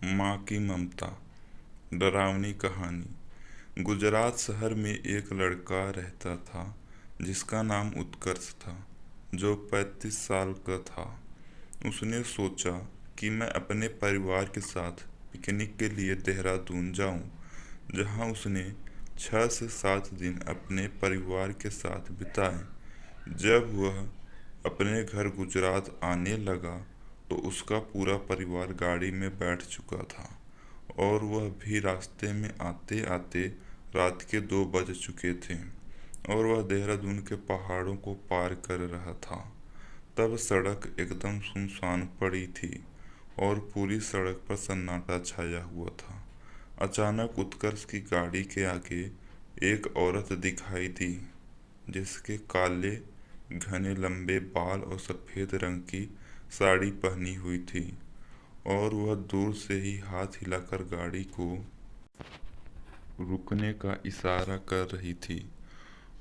माँ की ममता। डरावनी कहानी। गुजरात शहर में एक लड़का रहता था जिसका नाम उत्कर्ष था, जो 35 साल का था। उसने सोचा कि मैं अपने परिवार के साथ पिकनिक के लिए देहरादून जाऊं, जहां उसने 6 से 7 दिन अपने परिवार के साथ बिताए। जब वह अपने घर गुजरात आने लगा तो उसका पूरा परिवार गाड़ी में बैठ चुका था और वह भी रास्ते में आते आते रात के 2 बज चुके थे और वह देहरादून के पहाड़ों को पार कर रहा था। तब सड़क एकदम सुनसान पड़ी थी और पूरी सड़क पर सन्नाटा छाया हुआ था। अचानक उत्कर्ष की गाड़ी के आगे एक औरत दिखाई दी, जिसके काले घने लंबे बाल और सफ़ेद रंग की साड़ी पहनी हुई थी, और वह दूर से ही हाथ हिलाकर गाड़ी को रुकने का इशारा कर रही थी।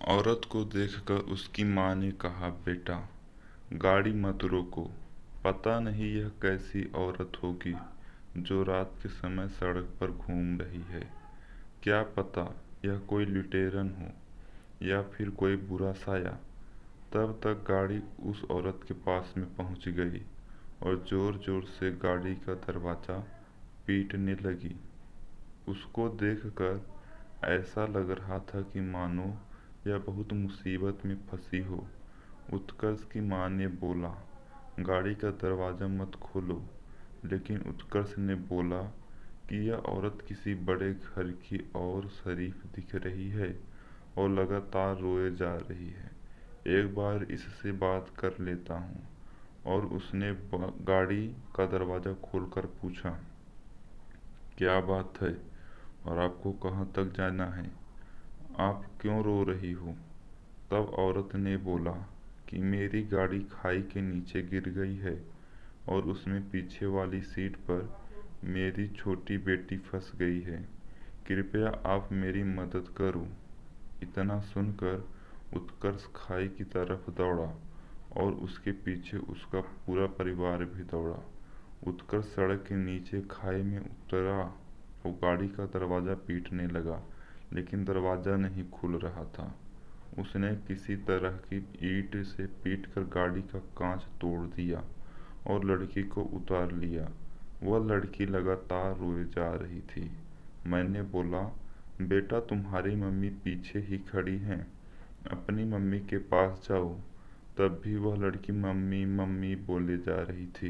औरत को देखकर उसकी माँ ने कहा, बेटा, गाड़ी मत रोको। पता नहीं यह कैसी औरत होगी जो रात के समय सड़क पर घूम रही है। क्या पता यह कोई लुटेरन हो या फिर कोई बुरा साया। तब तक गाड़ी उस औरत के पास में पहुंच गई और जोर जोर से गाड़ी का दरवाज़ा पीटने लगी। उसको देखकर ऐसा लग रहा था कि मानो यह बहुत मुसीबत में फंसी हो। उत्कर्ष की माँ ने बोला, गाड़ी का दरवाज़ा मत खोलो, लेकिन उत्कर्ष ने बोला कि यह औरत किसी बड़े घर की और शरीफ दिख रही है और लगातार रोए जा रही है। एक बार इससे बात कर लेता हूँ। और उसने गाड़ी का दरवाज़ा खोलकर पूछा, क्या बात है और आपको कहाँ तक जाना है? आप क्यों रो रही हो? तब औरत ने बोला कि मेरी गाड़ी खाई के नीचे गिर गई है और उसमें पीछे वाली सीट पर मेरी छोटी बेटी फंस गई है। कृपया आप मेरी मदद करो। इतना सुनकर उत्कर्ष खाई की तरफ दौड़ा और उसके पीछे उसका पूरा परिवार भी दौड़ा। उत्कर्ष सड़क के नीचे खाई में उतरा और गाड़ी का दरवाज़ा पीटने लगा, लेकिन दरवाज़ा नहीं खुल रहा था। उसने किसी तरह की ईंट से पीटकर गाड़ी का कांच तोड़ दिया और लड़की को उतार लिया। वह लड़की लगातार रोए जा रही थी। मैंने बोला, बेटा, तुम्हारी मम्मी पीछे ही खड़ी हैं, अपनी मम्मी के पास जाओ। तब भी वह लड़की मम्मी मम्मी बोले जा रही थी।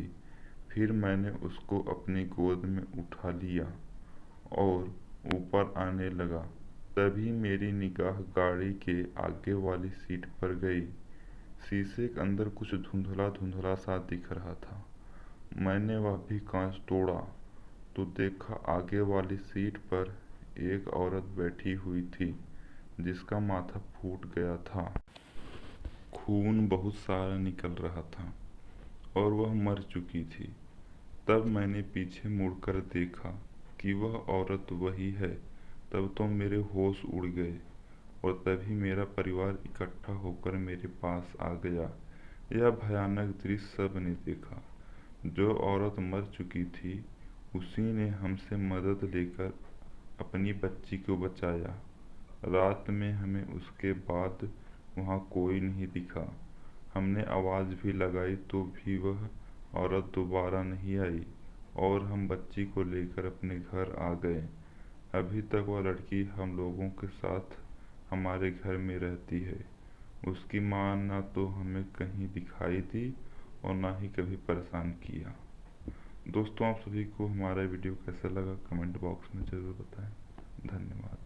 फिर मैंने उसको अपनी गोद में उठा लिया और ऊपर आने लगा। तभी मेरी निगाह गाड़ी के आगे वाली सीट पर गई। शीशे के अंदर कुछ धुंधला धुंधला सा दिख रहा था। मैंने वह भी कांच तोड़ा तो देखा आगे वाली सीट पर एक औरत बैठी हुई थी, जिसका माथा फूट गया था। खून बहुत सारा निकल रहा था और वह मर चुकी थी। तब मैंने पीछे मुड़कर देखा कि वह औरत वही है। तब तो मेरे होश उड़ गए और तभी मेरा परिवार इकट्ठा होकर मेरे पास आ गया। यह भयानक दृश्य सबने देखा। जो औरत मर चुकी थी उसी ने हमसे मदद लेकर अपनी बच्ची को बचाया। रात में हमें उसके बाद वहाँ कोई नहीं दिखा। हमने आवाज़ भी लगाई तो भी वह औरत दोबारा नहीं आई और हम बच्ची को लेकर अपने घर आ गए। अभी तक वह लड़की हम लोगों के साथ हमारे घर में रहती है। उसकी माँ ना तो हमें कहीं दिखाई दी और ना ही कभी परेशान किया। दोस्तों, आप सभी को हमारा वीडियो कैसा लगा कमेंट बॉक्स में ज़रूर बताएं। धन्यवाद।